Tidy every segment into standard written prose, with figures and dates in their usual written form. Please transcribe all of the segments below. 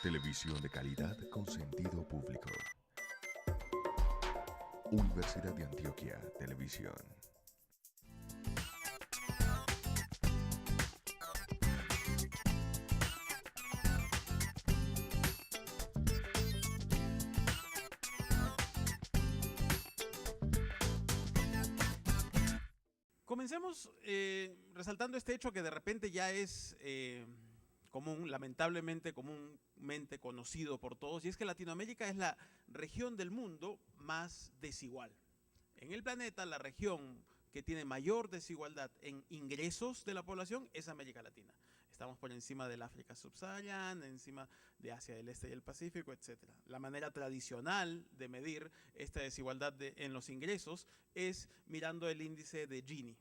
Televisión de calidad con sentido público. Universidad de Antioquia Televisión. Comencemos resaltando este hecho que de repente ya es común, lamentablemente comúnmente conocido por todos, y es que Latinoamérica es la región del mundo más desigual. En el planeta, la región que tiene mayor desigualdad en ingresos de la población es América Latina. Estamos por encima del África subsahariana, encima de Asia del Este y el Pacífico, etc. La manera tradicional de medir esta desigualdad en los ingresos es mirando el índice de Gini.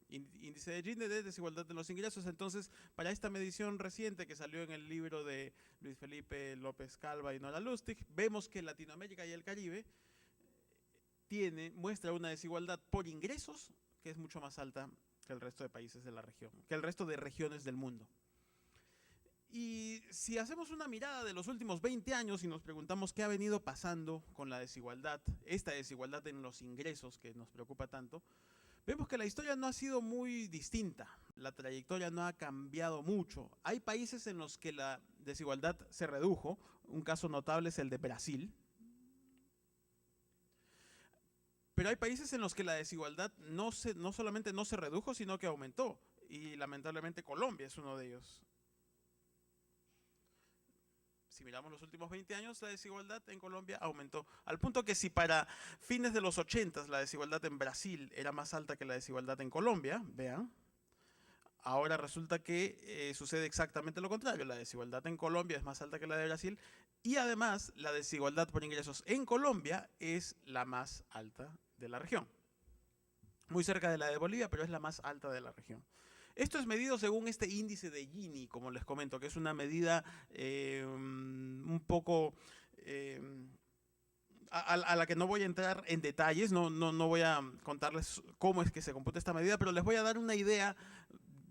Índice de Gini de desigualdad de los ingresos. Entonces, para esta medición reciente que salió en el libro de Luis Felipe López Calva y Nora Lustig, vemos que Latinoamérica y el Caribe muestra una desigualdad por ingresos que es mucho más alta que el resto de países de la región, que el resto de regiones del mundo. Y si hacemos una mirada de los últimos 20 años y nos preguntamos qué ha venido pasando con la desigualdad, esta desigualdad en los ingresos que nos preocupa tanto, vemos que la historia no ha sido muy distinta, la trayectoria no ha cambiado mucho. Hay países en los que la desigualdad se redujo, un caso notable es el de Brasil, pero hay países en los que la desigualdad no solamente no se redujo, sino que aumentó, y lamentablemente Colombia es uno de ellos. Si miramos los últimos 20 años, la desigualdad en Colombia aumentó, al punto que si para fines de los 80 la desigualdad en Brasil era más alta que la desigualdad en Colombia, vean, ahora resulta que sucede exactamente lo contrario. La desigualdad en Colombia es más alta que la de Brasil y además la desigualdad por ingresos en Colombia es la más alta de la región. Muy cerca de la de Bolivia, pero es la más alta de la región. Esto es medido según este índice de Gini, como les comento, que es una medida un poco a la que no voy a entrar en detalles, no voy a contarles cómo es que se computa esta medida, pero les voy a dar una idea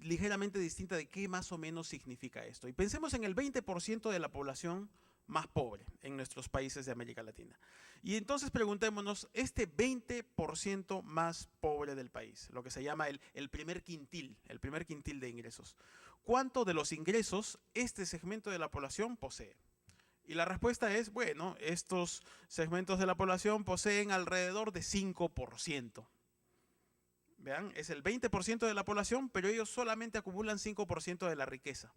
ligeramente distinta de qué más o menos significa esto. Y pensemos en el 20% de la población más pobre en nuestros países de América Latina. Y entonces preguntémonos, este 20% más pobre del país, lo que se llama el primer quintil de ingresos, ¿cuánto de los ingresos este segmento de la población posee? Y la respuesta es, bueno, estos segmentos de la población poseen alrededor de 5%. Vean, es el 20% de la población, pero ellos solamente acumulan 5% de la riqueza.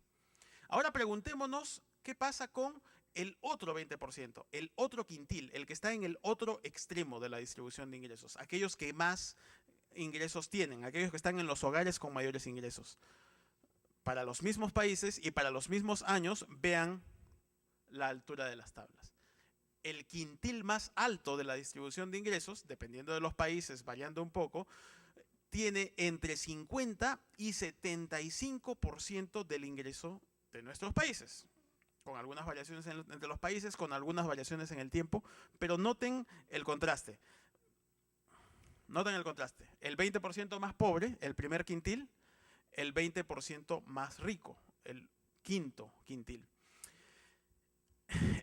Ahora preguntémonos, ¿qué pasa con el otro 20%, el otro quintil, el que está en el otro extremo de la distribución de ingresos? Aquellos que más ingresos tienen, aquellos que están en los hogares con mayores ingresos. Para los mismos países y para los mismos años, vean la altura de las tablas. El quintil más alto de la distribución de ingresos, dependiendo de los países, variando un poco, tiene entre 50 y 75% del ingreso de nuestros países, con algunas variaciones entre los países, con algunas variaciones en el tiempo, pero noten el contraste. Noten el contraste. El 20% más pobre, el primer quintil, el 20% más rico, el quinto quintil.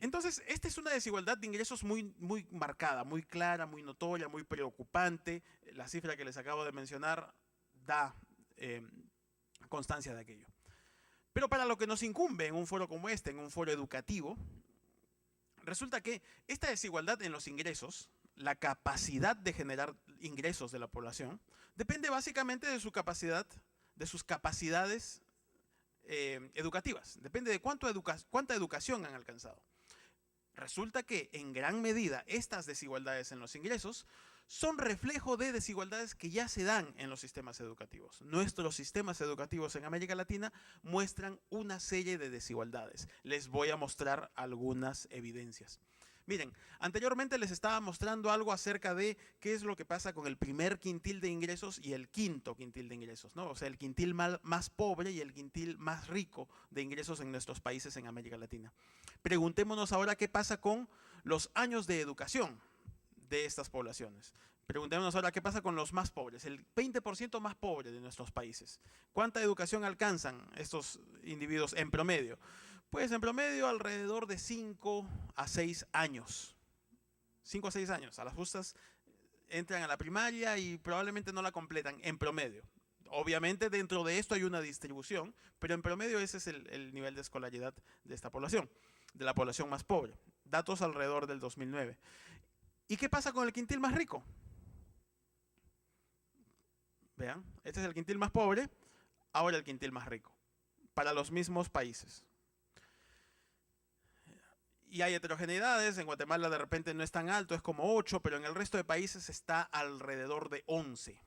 Entonces, esta es una desigualdad de ingresos muy marcada, muy clara, muy notoria, muy preocupante. La cifra que les acabo de mencionar da constancia de aquello. Pero para lo que nos incumbe en un foro como este, en un foro educativo, resulta que esta desigualdad en los ingresos, la capacidad de generar ingresos de la población, depende básicamente de su capacidad, de sus capacidades educativas. Depende de cuánta educación han alcanzado. Resulta que en gran medida estas desigualdades en los ingresos son reflejo de desigualdades que ya se dan en los sistemas educativos. Nuestros sistemas educativos en América Latina muestran una serie de desigualdades. Les voy a mostrar algunas evidencias. Miren, anteriormente les estaba mostrando algo acerca de qué es lo que pasa con el primer quintil de ingresos y el quinto quintil de ingresos, ¿no? O sea, el quintil más pobre y el quintil más rico de ingresos en nuestros países en América Latina. Preguntémonos ahora qué pasa con los años de educación de estas poblaciones. Preguntémonos ahora qué pasa con los más pobres, el 20% más pobre de nuestros países. ¿Cuánta educación alcanzan estos individuos en promedio? Pues en promedio alrededor de 5 a 6 años. 5 a 6 años. A las justas entran a la primaria y probablemente no la completan en promedio. Obviamente dentro de esto hay una distribución, pero en promedio ese es el nivel de escolaridad de esta población, de la población más pobre. Datos alrededor del 2009. ¿Y qué pasa con el quintil más rico? Vean, este es el quintil más pobre, ahora el quintil más rico, para los mismos países. Y hay heterogeneidades, en Guatemala de repente no es tan alto, es como 8, pero en el resto de países está alrededor de 11.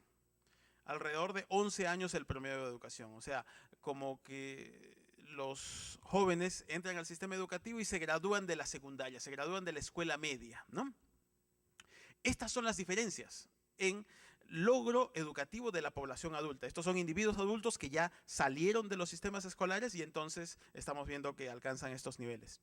Alrededor de 11 años el promedio de educación. O sea, como que los jóvenes entran al sistema educativo y se gradúan de la secundaria, se gradúan de la escuela media, ¿no? Estas son las diferencias en logro educativo de la población adulta. Estos son individuos adultos que ya salieron de los sistemas escolares y entonces estamos viendo que alcanzan estos niveles.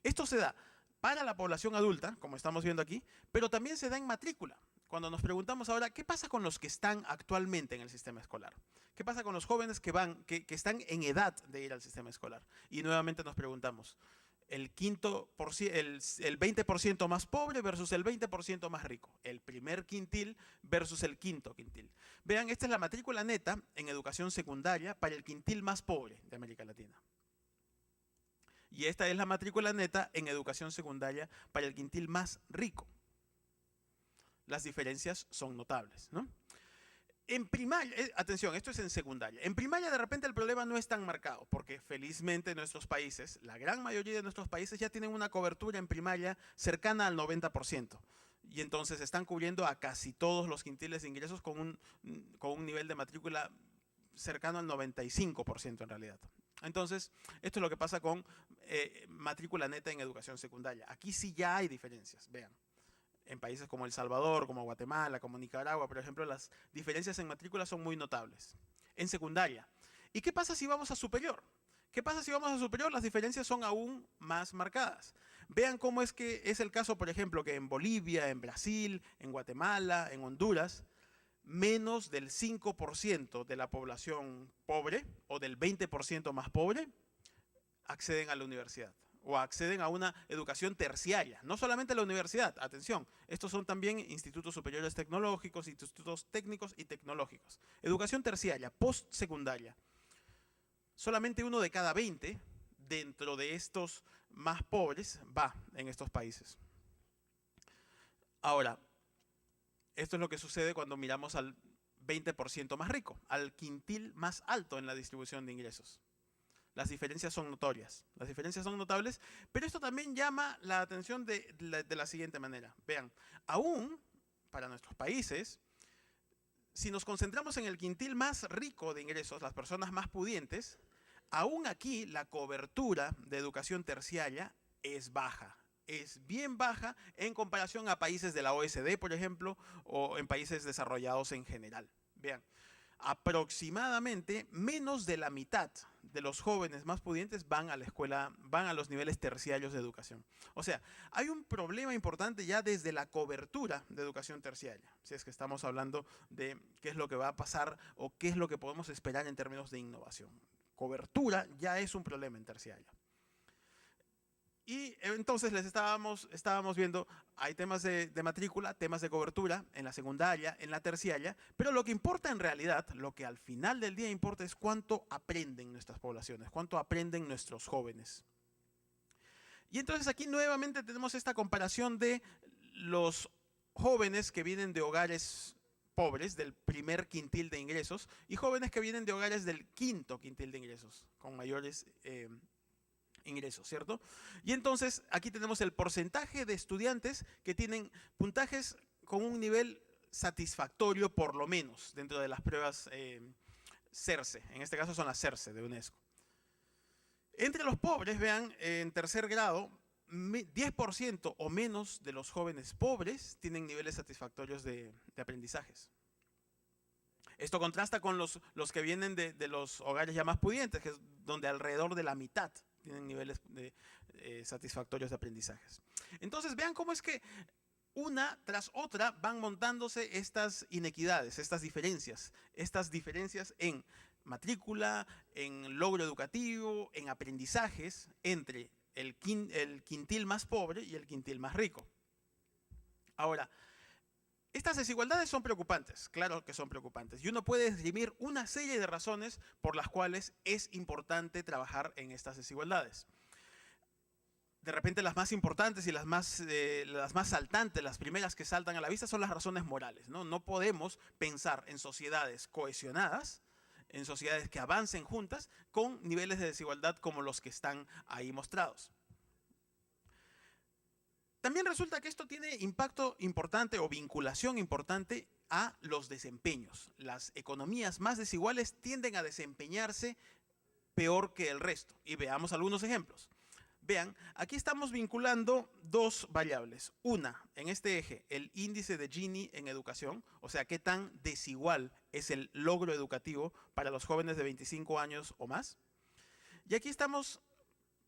Esto se da para la población adulta, como estamos viendo aquí, pero también se da en matrícula. Cuando nos preguntamos ahora, ¿qué pasa con los que están actualmente en el sistema escolar? ¿Qué pasa con los jóvenes que están en edad de ir al sistema escolar? Y nuevamente nos preguntamos, el 20% más pobre versus el 20% más rico. El primer quintil versus el quinto quintil. Vean, esta es la matrícula neta en educación secundaria para el quintil más pobre de América Latina. Y esta es la matrícula neta en educación secundaria para el quintil más rico. Las diferencias son notables, ¿no? En primaria, atención, esto es en secundaria. En primaria de repente el problema no es tan marcado, porque felizmente nuestros países, la gran mayoría de nuestros países ya tienen una cobertura en primaria cercana al 90%. Y entonces están cubriendo a casi todos los quintiles de ingresos con un nivel de matrícula cercano al 95% en realidad. Entonces, esto es lo que pasa con matrícula neta en educación secundaria. Aquí sí ya hay diferencias, vean. En países como El Salvador, como Guatemala, como Nicaragua, por ejemplo, las diferencias en matrícula son muy notables. En secundaria. ¿Y qué pasa si vamos a superior? ¿Qué pasa si vamos a superior? Las diferencias son aún más marcadas. Vean cómo es que es el caso, por ejemplo, que en Bolivia, en Brasil, en Guatemala, en Honduras, menos del 5% de la población pobre o del 20% más pobre acceden a la universidad o acceden a una educación terciaria. No solamente a la universidad, atención, estos son también institutos superiores tecnológicos, institutos técnicos y tecnológicos. Educación terciaria, postsecundaria. Solamente 1 de cada 20 dentro de estos más pobres va en estos países. Ahora, esto es lo que sucede cuando miramos al 20% más rico, al quintil más alto en la distribución de ingresos. Las diferencias son notorias, las diferencias son notables, pero esto también llama la atención de la siguiente manera. Vean, aún para nuestros países, si nos concentramos en el quintil más rico de ingresos, las personas más pudientes, aún aquí la cobertura de educación terciaria es baja. Es bien baja en comparación a países de la OECD, por ejemplo, o en países desarrollados en general. Vean, aproximadamente menos de la mitad de los jóvenes más pudientes van a la escuela, van a los niveles terciarios de educación. O sea, hay un problema importante ya desde la cobertura de educación terciaria, si es que estamos hablando de qué es lo que va a pasar o qué es lo que podemos esperar en términos de innovación. Cobertura ya es un problema en terciaria. Y entonces les estábamos viendo, hay temas de matrícula, temas de cobertura en la secundaria, en la terciaria, pero lo que importa en realidad, lo que al final del día importa es cuánto aprenden nuestras poblaciones, cuánto aprenden nuestros jóvenes. Y entonces aquí nuevamente tenemos esta comparación de los jóvenes que vienen de hogares pobres, del primer quintil de ingresos, y jóvenes que vienen de hogares del quinto quintil de ingresos, con mayores ingresos, ¿cierto? Y entonces aquí tenemos el porcentaje de estudiantes que tienen puntajes con un nivel satisfactorio por lo menos dentro de las pruebas CERCE, en este caso son las CERCE de UNESCO. Entre los pobres, vean, en tercer grado, 10% o menos de los jóvenes pobres tienen niveles satisfactorios de aprendizajes. Esto contrasta con los que vienen de los hogares ya más pudientes, que es donde alrededor de la mitad tienen niveles satisfactorios de aprendizajes. Entonces vean cómo es que una tras otra van montándose estas inequidades, estas diferencias en matrícula, en logro educativo, en aprendizajes entre el quintil más pobre y el quintil más rico. Ahora, estas desigualdades son preocupantes, claro que son preocupantes, y uno puede esgrimir una serie de razones por las cuales es importante trabajar en estas desigualdades. De repente las más importantes y las más saltantes, las primeras que saltan a la vista son las razones morales, ¿no? No podemos pensar en sociedades cohesionadas, en sociedades que avancen juntas, con niveles de desigualdad como los que están ahí mostrados. También resulta que esto tiene impacto importante o vinculación importante a los desempeños. Las economías más desiguales tienden a desempeñarse peor que el resto. Y veamos algunos ejemplos. Vean, aquí estamos vinculando dos variables. Una, en este eje, el índice de Gini en educación, o sea, qué tan desigual es el logro educativo para los jóvenes de 25 años o más. Y aquí estamos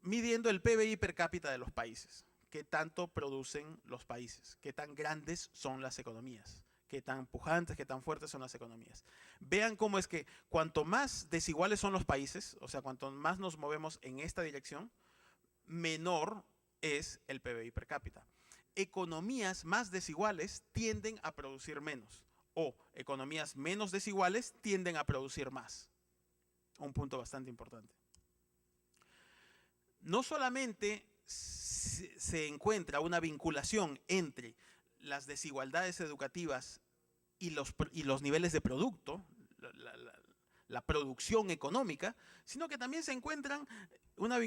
midiendo el PBI per cápita de los países. Qué tanto producen los países, qué tan grandes son las economías, qué tan pujantes, qué tan fuertes son las economías. Vean cómo es que cuanto más desiguales son los países, o sea, cuanto más nos movemos en esta dirección, menor es el PBI per cápita. Economías más desiguales tienden a producir menos, o economías menos desiguales tienden a producir más. Un punto bastante importante. No solamente se encuentra una vinculación entre las desigualdades educativas y los niveles de producto, la producción económica, sino que también se encuentra una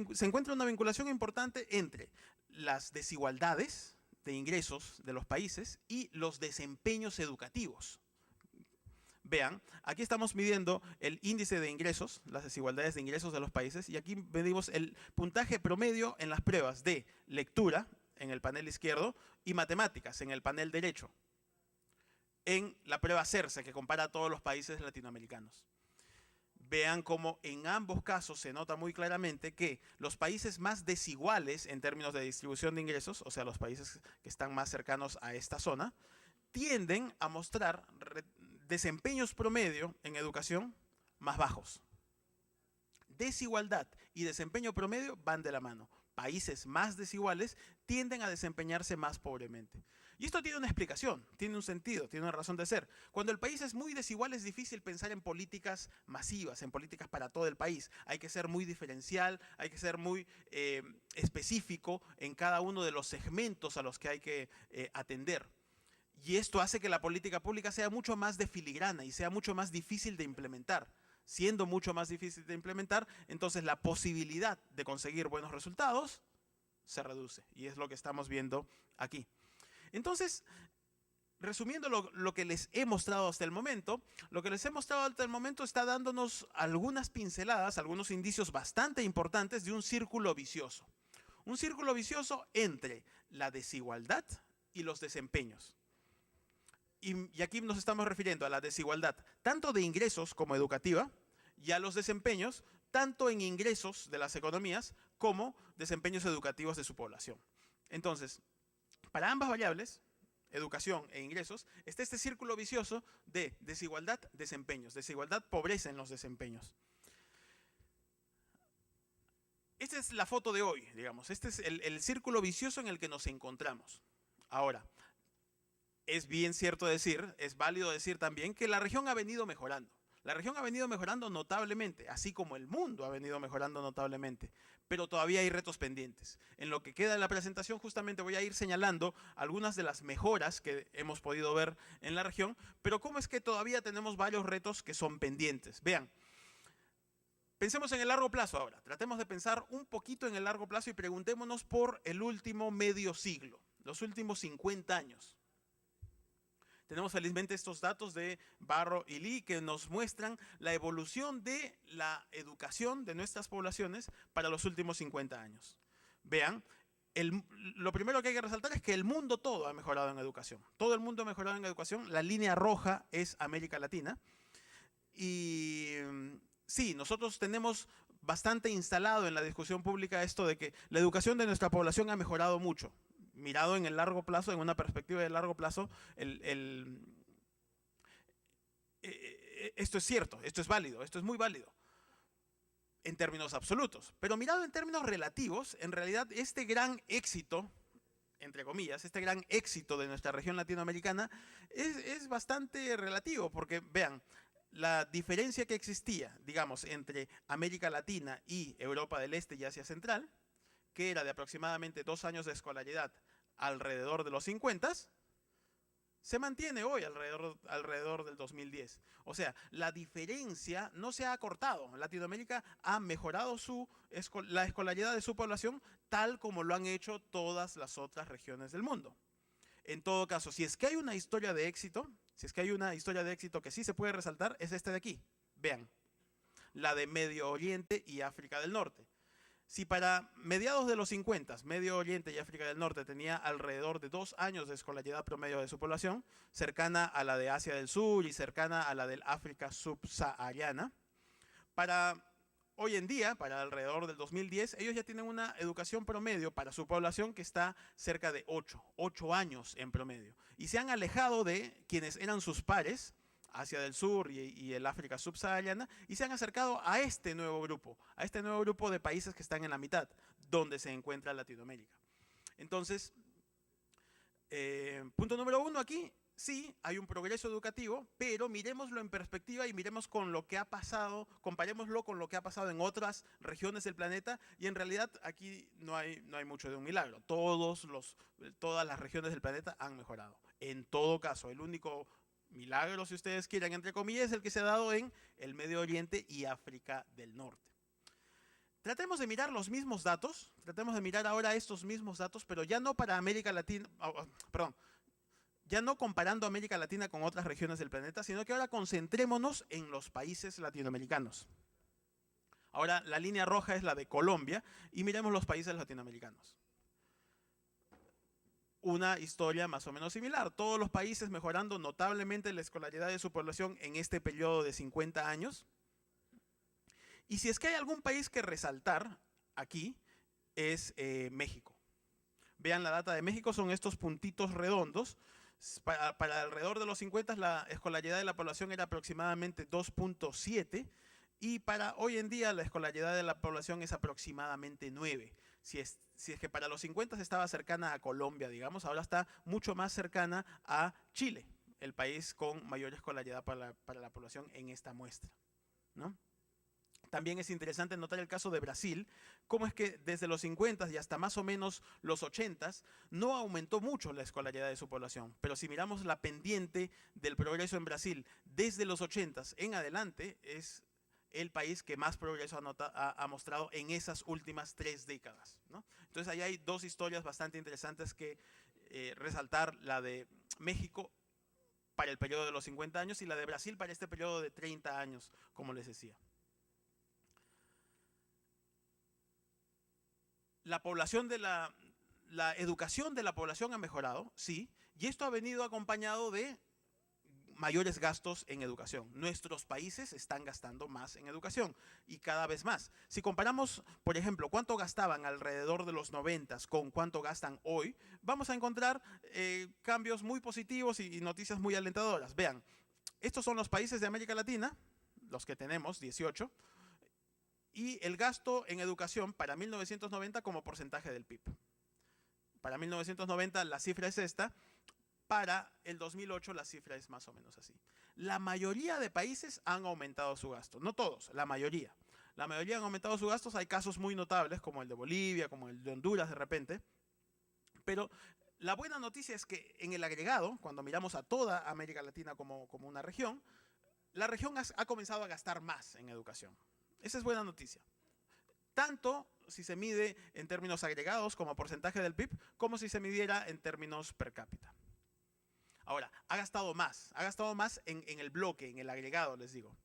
vinculación importante entre las desigualdades de ingresos de los países y los desempeños educativos. Vean, aquí estamos midiendo el índice de ingresos, las desigualdades de ingresos de los países, y aquí medimos el puntaje promedio en las pruebas de lectura, en el panel izquierdo, y matemáticas, en el panel derecho, en la prueba CERSE, que compara a todos los países latinoamericanos. Vean cómo en ambos casos se nota muy claramente que los países más desiguales en términos de distribución de ingresos, o sea, los países que están más cercanos a esta zona, tienden a mostrar desempeños promedio en educación más bajos. Desigualdad y desempeño promedio van de la mano. Países más desiguales tienden a desempeñarse más pobremente. Y esto tiene una explicación, tiene un sentido, tiene una razón de ser. Cuando el país es muy desigual es difícil pensar en políticas masivas, en políticas para todo el país. Hay que ser muy diferencial, hay que ser muy específico en cada uno de los segmentos a los que hay que atender. Y esto hace que la política pública sea mucho más de filigrana y sea mucho más difícil de implementar. Siendo mucho más difícil de implementar, entonces la posibilidad de conseguir buenos resultados se reduce. Y es lo que estamos viendo aquí. Entonces, resumiendo lo que les he mostrado hasta el momento, lo que les he mostrado hasta el momento está dándonos algunas pinceladas, algunos indicios bastante importantes de un círculo vicioso. Un círculo vicioso entre la desigualdad y los desempeños. Y aquí nos estamos refiriendo a la desigualdad tanto de ingresos como educativa y a los desempeños tanto en ingresos de las economías como desempeños educativos de su población. Entonces, para ambas variables, educación e ingresos, está este círculo vicioso de desigualdad, desempeños, desigualdad, pobreza en los desempeños. Esta es la foto de hoy, digamos. Este es el círculo vicioso en el que nos encontramos. Ahora, es bien cierto decir, es válido decir también que la región ha venido mejorando. La región ha venido mejorando notablemente, así como el mundo ha venido mejorando notablemente, pero todavía hay retos pendientes. En lo que queda de la presentación justamente voy a ir señalando algunas de las mejoras que hemos podido ver en la región, pero cómo es que todavía tenemos varios retos que son pendientes. Vean, pensemos en el largo plazo ahora. Tratemos de pensar un poquito en el largo plazo y preguntémonos por el último medio siglo, los últimos 50 años. Tenemos felizmente estos datos de Barro y Lee que nos muestran la evolución de la educación de nuestras poblaciones para los últimos 50 años. Vean, lo primero que hay que resaltar es que el mundo todo ha mejorado en educación. Todo el mundo ha mejorado en educación. La línea roja es América Latina. Y sí, nosotros tenemos bastante instalado en la discusión pública esto de que la educación de nuestra población ha mejorado mucho. Mirado en el largo plazo, en una perspectiva de largo plazo, el Esto es cierto, esto es válido, esto es muy válido en términos absolutos. Pero mirado en términos relativos, en realidad este gran éxito, entre comillas, este gran éxito de nuestra región latinoamericana es bastante relativo, porque vean, la diferencia que existía, digamos, entre América Latina y Europa del Este y Asia Central, que era de aproximadamente 2 años de escolaridad alrededor de los 50, se mantiene hoy alrededor del 2010. O sea, la diferencia no se ha acortado. Latinoamérica ha mejorado la escolaridad de su población tal como lo han hecho todas las otras regiones del mundo. En todo caso, si es que hay una historia de éxito, que sí se puede resaltar, es esta de aquí. Vean, la de Medio Oriente y África del Norte. Si para mediados de los 50, Medio Oriente y África del Norte tenía alrededor de 2 años de escolaridad promedio de su población, cercana a la de Asia del Sur y cercana a la del África subsahariana, para hoy en día, para alrededor del 2010, ellos ya tienen una educación promedio para su población que está cerca de 8 años en promedio. Y se han alejado de quienes eran sus pares, Asia del Sur y el África subsahariana, y se han acercado a este nuevo grupo de países que están en la mitad, donde se encuentra Latinoamérica. Entonces, punto número 1 aquí, sí, hay un progreso educativo, pero miremoslo en perspectiva y miremos con lo que ha pasado, comparémoslo con lo que ha pasado en otras regiones del planeta, y en realidad aquí no hay mucho de un milagro. Todas las regiones del planeta han mejorado. En todo caso, el único milagro, si ustedes quieren, entre comillas, es el que se ha dado en el Medio Oriente y África del Norte. Tratemos de mirar los mismos datos, tratemos de mirar ahora estos mismos datos, pero ya no para América Latina, ya no comparando América Latina con otras regiones del planeta, sino que ahora concentrémonos en los países latinoamericanos. Ahora la línea roja es la de Colombia y miremos los países latinoamericanos. Una historia más o menos similar. Todos los países mejorando notablemente la escolaridad de su población en este periodo de 50 años. Y si es que hay algún país que resaltar aquí, es México. Vean la data de México, son estos puntitos redondos. Para alrededor de los 50 la escolaridad de la población era aproximadamente 2.7 y para hoy en día la escolaridad de la población es aproximadamente 9. Si es que para los 50 estaba cercana a Colombia, digamos, ahora está mucho más cercana a Chile, el país con mayor escolaridad para la población en esta muestra, ¿no? También es interesante notar el caso de Brasil, cómo es que desde los 50 y hasta más o menos los 80 no aumentó mucho la escolaridad de su población. Pero si miramos la pendiente del progreso en Brasil desde los 80 en adelante, es el país que más progreso ha mostrado en esas últimas 3 décadas, ¿no? Entonces ahí hay 2 historias bastante interesantes que resaltar, la de México para el periodo de los 50 años y la de Brasil para este periodo de 30 años, como les decía. La educación de la población ha mejorado, sí, y esto ha venido acompañado de mayores gastos en educación. Nuestros países están gastando más en educación y cada vez más. Si comparamos, por ejemplo, cuánto gastaban alrededor de los 90 con cuánto gastan hoy, vamos a encontrar cambios muy positivos y noticias muy alentadoras. Vean, estos son los países de América Latina, los que tenemos, 18, y el gasto en educación para 1990 como porcentaje del PIB. Para 1990 la cifra es esta, para el 2008 la cifra es más o menos así. La mayoría de países han aumentado su gasto, no todos, la mayoría. La mayoría han aumentado sus gastos, hay casos muy notables como el de Bolivia, como el de Honduras de repente, pero la buena noticia es que en el agregado, cuando miramos a toda América Latina como una región, la región ha comenzado a gastar más en educación. Esa es buena noticia. Tanto si se mide en términos agregados como porcentaje del PIB, como si se midiera en términos per cápita. Ahora, ha gastado más en el bloque, en el agregado, les digo.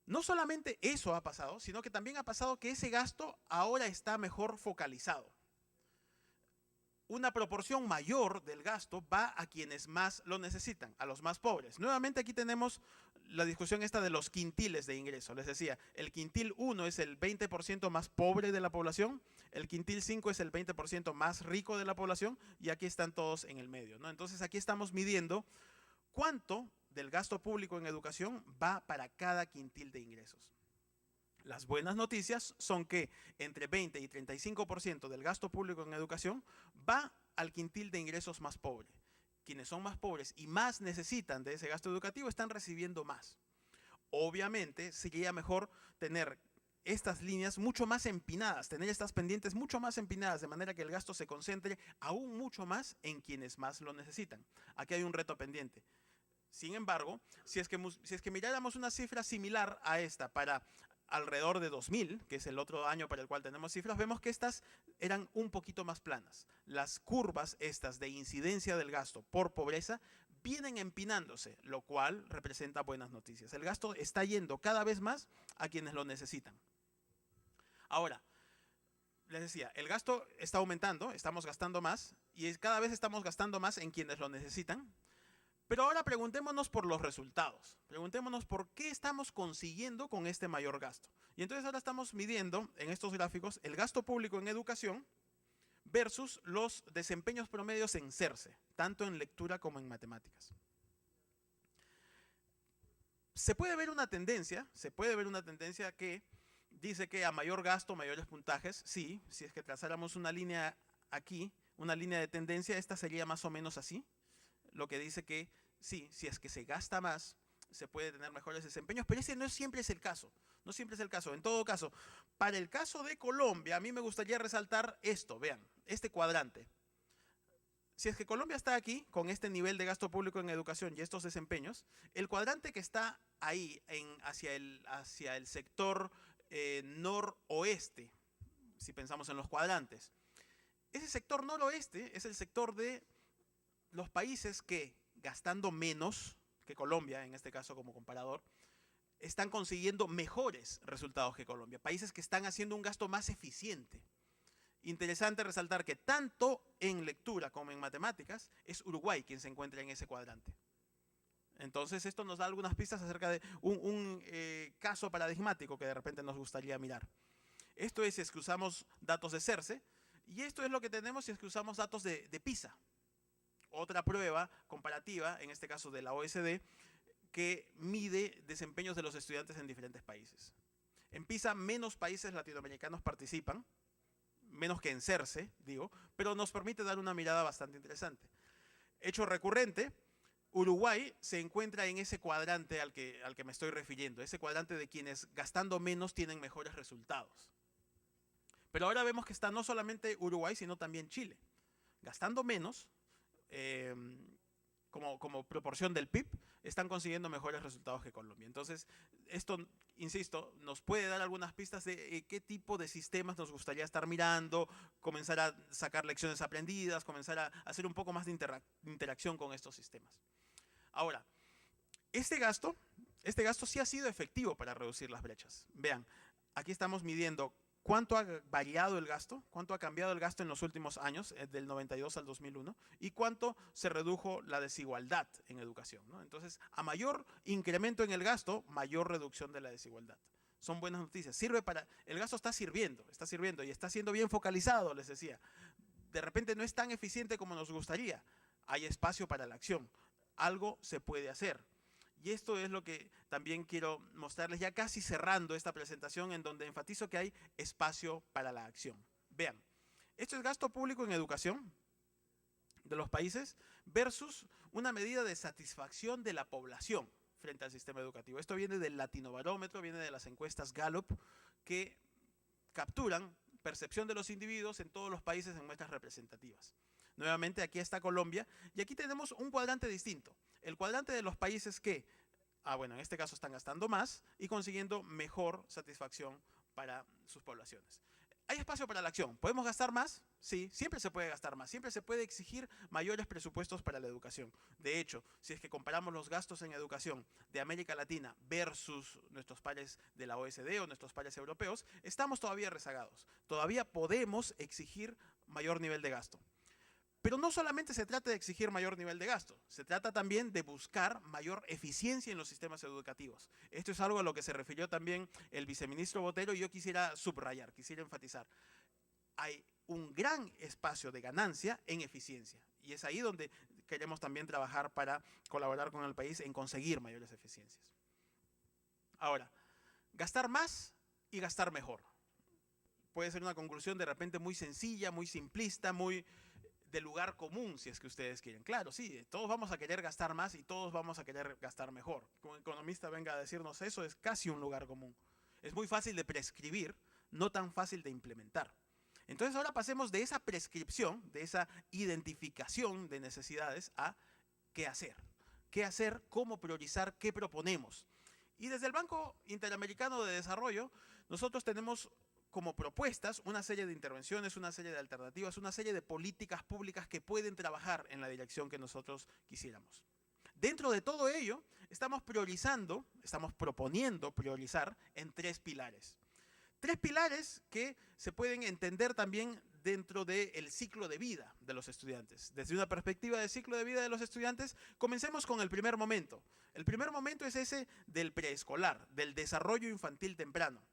No solamente eso ha pasado, sino que también ha pasado que ese gasto ahora está mejor focalizado. Una proporción mayor del gasto va a quienes más lo necesitan, a los más pobres. Nuevamente aquí tenemos la discusión esta de los quintiles de ingreso. Les decía, el quintil 1 es el 20% más pobre de la población, el quintil 5 es el 20% más rico de la población y aquí están todos en el medio, ¿no? Entonces aquí estamos midiendo cuánto del gasto público en educación va para cada quintil de ingresos. Las buenas noticias son que entre 20 y 35% del gasto público en educación va al quintil de ingresos más pobre. Quienes son más pobres y más necesitan de ese gasto educativo están recibiendo más. Obviamente sería mejor tener estas líneas mucho más empinadas, tener estas pendientes mucho más empinadas, de manera que el gasto se concentre aún mucho más en quienes más lo necesitan. Aquí hay un reto pendiente. Sin embargo, si es que miráramos una cifra similar a esta para alrededor de 2000, que es el otro año para el cual tenemos cifras, vemos que estas eran un poquito más planas. Las curvas estas de incidencia del gasto por pobreza vienen empinándose, lo cual representa buenas noticias. El gasto está yendo cada vez más a quienes lo necesitan. Ahora, les decía, el gasto está aumentando, estamos gastando más y cada vez estamos gastando más en quienes lo necesitan. Pero ahora preguntémonos por los resultados. Preguntémonos por qué estamos consiguiendo con este mayor gasto. Y entonces ahora estamos midiendo en estos gráficos el gasto público en educación versus los desempeños promedios en CERCE, tanto en lectura como en matemáticas. Se puede ver una tendencia que dice que a mayor gasto, mayores puntajes. Sí, si es que trazáramos una línea aquí, una línea de tendencia, esta sería más o menos así. Lo que dice que sí, si es que se gasta más, se puede tener mejores desempeños, pero ese no siempre es el caso. No siempre es el caso. En todo caso, para el caso de Colombia, a mí me gustaría resaltar esto, vean, este cuadrante. Si es que Colombia está aquí, con este nivel de gasto público en educación y estos desempeños, el cuadrante que está ahí hacia el sector noroeste, si pensamos en los cuadrantes, ese sector noroeste es el sector de los países que, gastando menos que Colombia, en este caso como comparador, están consiguiendo mejores resultados que Colombia. Países que están haciendo un gasto más eficiente. Interesante resaltar que tanto en lectura como en matemáticas es Uruguay quien se encuentra en ese cuadrante. Entonces esto nos da algunas pistas acerca de un caso paradigmático que de repente nos gustaría mirar. Esto es si es que usamos datos de CERCE y esto es lo que tenemos si es que usamos datos de PISA. Otra prueba comparativa, en este caso de la OECD, que mide desempeños de los estudiantes en diferentes países. En PISA menos países latinoamericanos participan, menos que en CERCE, digo, pero nos permite dar una mirada bastante interesante. Hecho recurrente, Uruguay se encuentra en ese cuadrante al que me estoy refiriendo, ese cuadrante de quienes gastando menos tienen mejores resultados. Pero ahora vemos que está no solamente Uruguay, sino también Chile. Gastando menos, como proporción del PIB, están consiguiendo mejores resultados que Colombia. Entonces, esto, insisto, nos puede dar algunas pistas de qué tipo de sistemas nos gustaría estar mirando, comenzar a sacar lecciones aprendidas, comenzar a hacer un poco más de interacción con estos sistemas. Ahora, este gasto sí ha sido efectivo para reducir las brechas. Vean, aquí estamos midiendo cuánto ha variado el gasto, cuánto ha cambiado el gasto en los últimos años, del 92 al 2001, y cuánto se redujo la desigualdad en educación, ¿no? Entonces, a mayor incremento en el gasto, mayor reducción de la desigualdad. Son buenas noticias. El gasto está sirviendo y está siendo bien focalizado, les decía. De repente no es tan eficiente como nos gustaría. Hay espacio para la acción. Algo se puede hacer. Y esto es lo que también quiero mostrarles ya casi cerrando esta presentación, en donde enfatizo que hay espacio para la acción. Vean, esto es gasto público en educación de los países versus una medida de satisfacción de la población frente al sistema educativo. Esto viene del Latinobarómetro, viene de las encuestas Gallup, que capturan percepción de los individuos en todos los países en muestras representativas. Nuevamente aquí está Colombia y aquí tenemos un cuadrante distinto. El cuadrante de los países que, bueno, en este caso están gastando más y consiguiendo mejor satisfacción para sus poblaciones. ¿Hay espacio para la acción? ¿Podemos gastar más? Sí, siempre se puede gastar más, siempre se puede exigir mayores presupuestos para la educación. De hecho, si es que comparamos los gastos en educación de América Latina versus nuestros pares de la OECD o nuestros pares europeos, estamos todavía rezagados. Todavía podemos exigir mayor nivel de gasto. Pero no solamente se trata de exigir mayor nivel de gasto, se trata también de buscar mayor eficiencia en los sistemas educativos. Esto es algo a lo que se refirió también el viceministro Botero y yo quisiera subrayar, quisiera enfatizar. Hay un gran espacio de ganancia en eficiencia y es ahí donde queremos también trabajar para colaborar con el país en conseguir mayores eficiencias. Ahora, gastar más y gastar mejor. Puede ser una conclusión de repente muy sencilla, muy simplista, muy de lugar común, si es que ustedes quieren. Claro, sí, todos vamos a querer gastar más y todos vamos a querer gastar mejor. Que un economista venga a decirnos eso es casi un lugar común. Es muy fácil de prescribir, no tan fácil de implementar. Entonces ahora pasemos de esa prescripción, de esa identificación de necesidades a qué hacer. ¿Qué hacer? ¿Cómo priorizar? ¿Qué proponemos? Y desde el Banco Interamericano de Desarrollo, nosotros tenemos como propuestas una serie de intervenciones, una serie de alternativas, una serie de políticas públicas que pueden trabajar en la dirección que nosotros quisiéramos. Dentro de todo ello, estamos proponiendo priorizar en 3 pilares. 3 pilares que se pueden entender también dentro del ciclo de vida de los estudiantes. Desde una perspectiva del ciclo de vida de los estudiantes, comencemos con el primer momento. El primer momento es ese del preescolar, del desarrollo infantil temprano.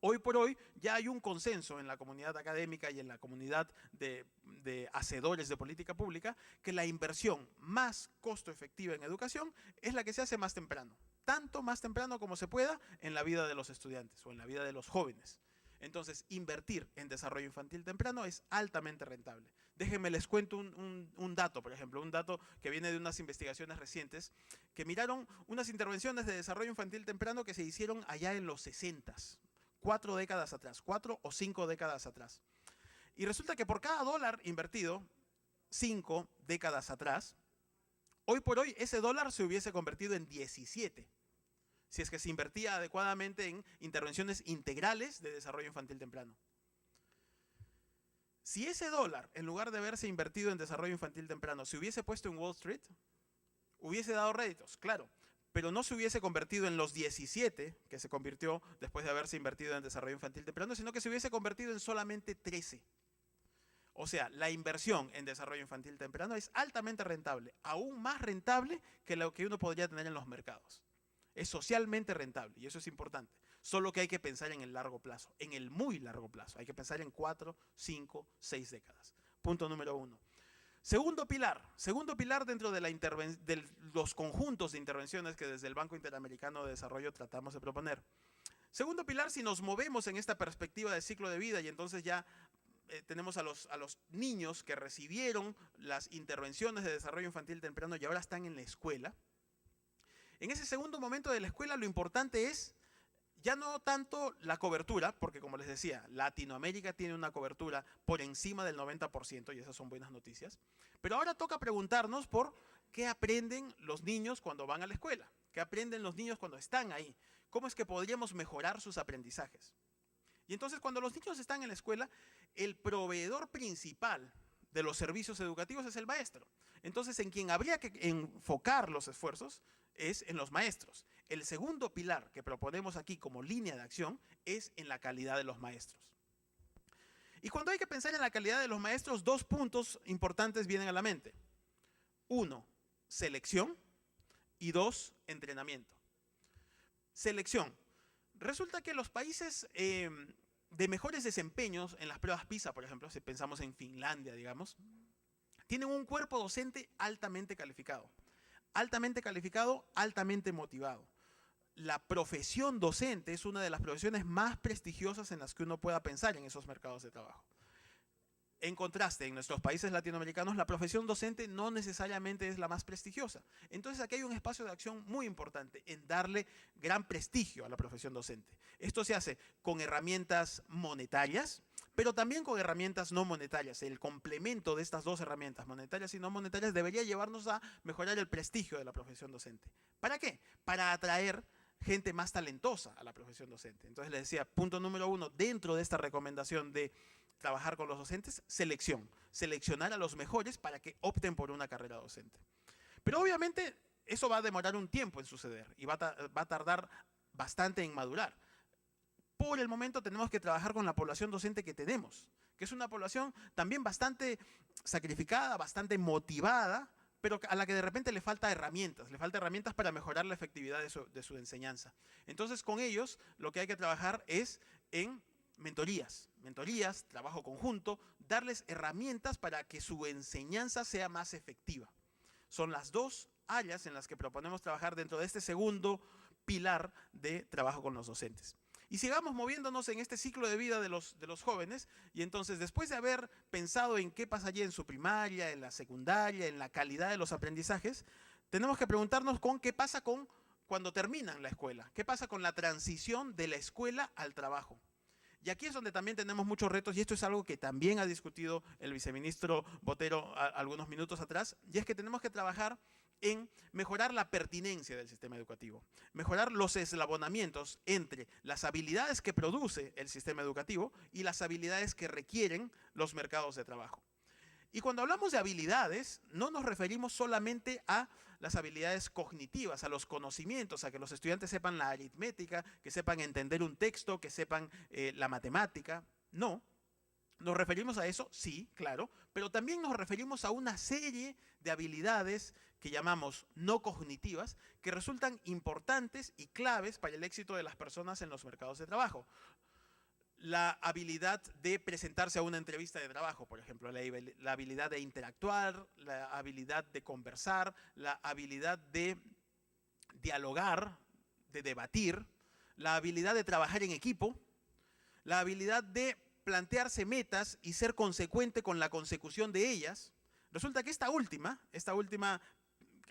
Hoy por hoy ya hay un consenso en la comunidad académica y en la comunidad de hacedores de política pública que la inversión más costo efectiva en educación es la que se hace más temprano. Tanto más temprano como se pueda en la vida de los estudiantes o en la vida de los jóvenes. Entonces, invertir en desarrollo infantil temprano es altamente rentable. Déjenme les cuento un dato, por ejemplo, un dato que viene de unas investigaciones recientes que miraron unas intervenciones de desarrollo infantil temprano que se hicieron allá en los 60s. 4 décadas atrás, 4 o 5 décadas atrás. Y resulta que por cada dólar invertido 5 décadas atrás, hoy por hoy ese dólar se hubiese convertido en 17, si es que se invertía adecuadamente en intervenciones integrales de desarrollo infantil temprano. Si ese dólar, en lugar de haberse invertido en desarrollo infantil temprano, se hubiese puesto en Wall Street, hubiese dado réditos, claro, pero no se hubiese convertido en los 17 que se convirtió después de haberse invertido en desarrollo infantil temprano, sino que se hubiese convertido en solamente 13. O sea, la inversión en desarrollo infantil temprano es altamente rentable, aún más rentable que lo que uno podría tener en los mercados. Es socialmente rentable y eso es importante. Solo que hay que pensar en el largo plazo, en el muy largo plazo. Hay que pensar en 4, 5, 6 décadas. Punto número 1. Segundo pilar dentro de los conjuntos de intervenciones que desde el Banco Interamericano de Desarrollo tratamos de proponer. Segundo pilar, si nos movemos en esta perspectiva de ciclo de vida y entonces ya tenemos a los niños que recibieron las intervenciones de desarrollo infantil temprano y ahora están en la escuela. En ese segundo momento de la escuela lo importante es ya no tanto la cobertura, porque como les decía, Latinoamérica tiene una cobertura por encima del 90% y esas son buenas noticias. Pero ahora toca preguntarnos por qué aprenden los niños cuando van a la escuela, qué aprenden los niños cuando están ahí, cómo es que podríamos mejorar sus aprendizajes. Y entonces cuando los niños están en la escuela, el proveedor principal de los servicios educativos es el maestro. Entonces en quien habría que enfocar los esfuerzos es en los maestros. El segundo pilar que proponemos aquí como línea de acción es en la calidad de los maestros. Y cuando hay que pensar en la calidad de los maestros, 2 puntos importantes vienen a la mente. 1, selección y 2, entrenamiento. Selección. Resulta que los países de mejores desempeños en las pruebas PISA, por ejemplo, si pensamos en Finlandia, digamos, tienen un cuerpo docente altamente calificado, altamente motivado. La profesión docente es una de las profesiones más prestigiosas en las que uno pueda pensar en esos mercados de trabajo. En contraste, en nuestros países latinoamericanos, la profesión docente no necesariamente es la más prestigiosa. Entonces aquí hay un espacio de acción muy importante en darle gran prestigio a la profesión docente. Esto se hace con herramientas monetarias, pero también con herramientas no monetarias. El complemento de estas 2 herramientas, monetarias y no monetarias, debería llevarnos a mejorar el prestigio de la profesión docente. ¿Para qué? Para atraer gente más talentosa a la profesión docente. Entonces les decía, punto número 1, dentro de esta recomendación de trabajar con los docentes, selección. Seleccionar a los mejores para que opten por una carrera docente. Pero obviamente eso va a demorar un tiempo en suceder y va a tardar bastante en madurar. Por el momento tenemos que trabajar con la población docente que tenemos, que es una población también bastante sacrificada, bastante motivada, pero a la que de repente le falta herramientas para mejorar la efectividad de su enseñanza. Entonces con ellos lo que hay que trabajar es en mentorías, trabajo conjunto, darles herramientas para que su enseñanza sea más efectiva. Son las dos áreas en las que proponemos trabajar dentro de este segundo pilar de trabajo con los docentes. Y sigamos moviéndonos en este ciclo de vida de los jóvenes, y entonces después de haber pensado en qué pasaría en su primaria, en la secundaria, en la calidad de los aprendizajes, tenemos que preguntarnos con qué pasa con cuando terminan la escuela, qué pasa con la transición de la escuela al trabajo. Y aquí es donde también tenemos muchos retos, y esto es algo que también ha discutido el viceministro Botero algunos minutos atrás, y es que tenemos que trabajar en mejorar la pertinencia del sistema educativo, mejorar los eslabonamientos entre las habilidades que produce el sistema educativo y las habilidades que requieren los mercados de trabajo. Y cuando hablamos de habilidades, no nos referimos solamente a las habilidades cognitivas, a los conocimientos, a que los estudiantes sepan la aritmética, que sepan entender un texto, que sepan la matemática. No, nos referimos a eso, sí, claro, pero también nos referimos a una serie de habilidades que llamamos no cognitivas, que resultan importantes y claves para el éxito de las personas en los mercados de trabajo. La habilidad de presentarse a una entrevista de trabajo, por ejemplo, la habilidad de interactuar, la habilidad de conversar, la habilidad de dialogar, de debatir, la habilidad de trabajar en equipo, la habilidad de plantearse metas y ser consecuente con la consecución de ellas. Resulta que esta última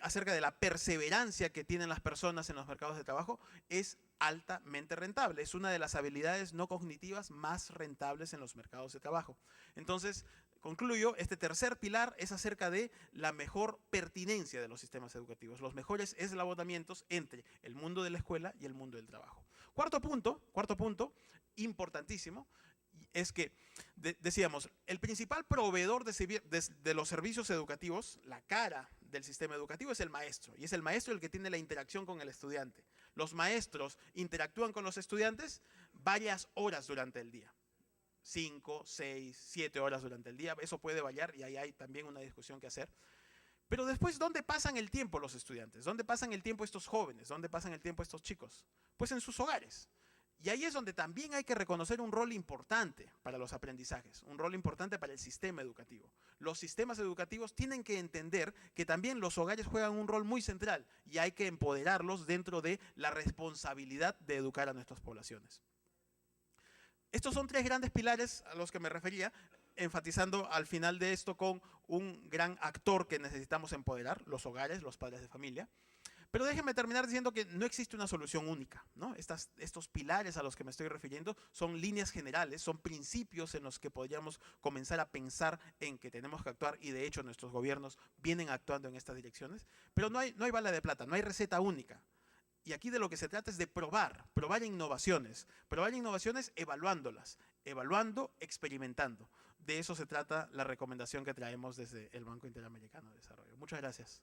acerca de la perseverancia que tienen las personas en los mercados de trabajo es altamente rentable. Es una de las habilidades no cognitivas más rentables en los mercados de trabajo. Entonces, concluyo, este tercer pilar es acerca de la mejor pertinencia de los sistemas educativos, los mejores eslabonamientos entre el mundo de la escuela y el mundo del trabajo. Cuarto punto, importantísimo, es que, decíamos, el principal proveedor de los servicios educativos, la cara del sistema educativo, es el maestro. Y es el maestro el que tiene la interacción con el estudiante. Los maestros interactúan con los estudiantes varias horas durante el día. 5, 6, 7 horas durante el día. Eso puede variar y ahí hay también una discusión que hacer. Pero después, ¿dónde pasan el tiempo los estudiantes? ¿Dónde pasan el tiempo estos jóvenes? ¿Dónde pasan el tiempo estos chicos? Pues en sus hogares. Y ahí es donde también hay que reconocer un rol importante para los aprendizajes, un rol importante para el sistema educativo. Los sistemas educativos tienen que entender que también los hogares juegan un rol muy central y hay que empoderarlos dentro de la responsabilidad de educar a nuestras poblaciones. Estos son tres grandes pilares a los que me refería, enfatizando al final de esto con un gran actor que necesitamos empoderar, los hogares, los padres de familia. Pero déjenme terminar diciendo que no existe una solución única, ¿no? Estos pilares a los que me estoy refiriendo son líneas generales, son principios en los que podríamos comenzar a pensar en que tenemos que actuar, y de hecho nuestros gobiernos vienen actuando en estas direcciones, pero no hay bala de plata, no hay receta única. Y aquí de lo que se trata es de probar innovaciones evaluándolas, experimentando. De eso se trata la recomendación que traemos desde el Banco Interamericano de Desarrollo. Muchas gracias.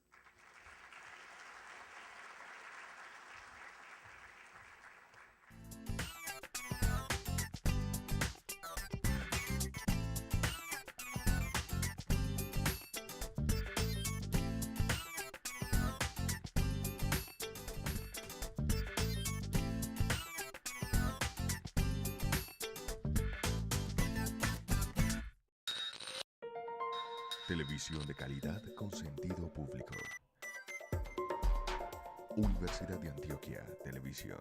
Televisión de calidad con sentido público. Universidad de Antioquia Televisión.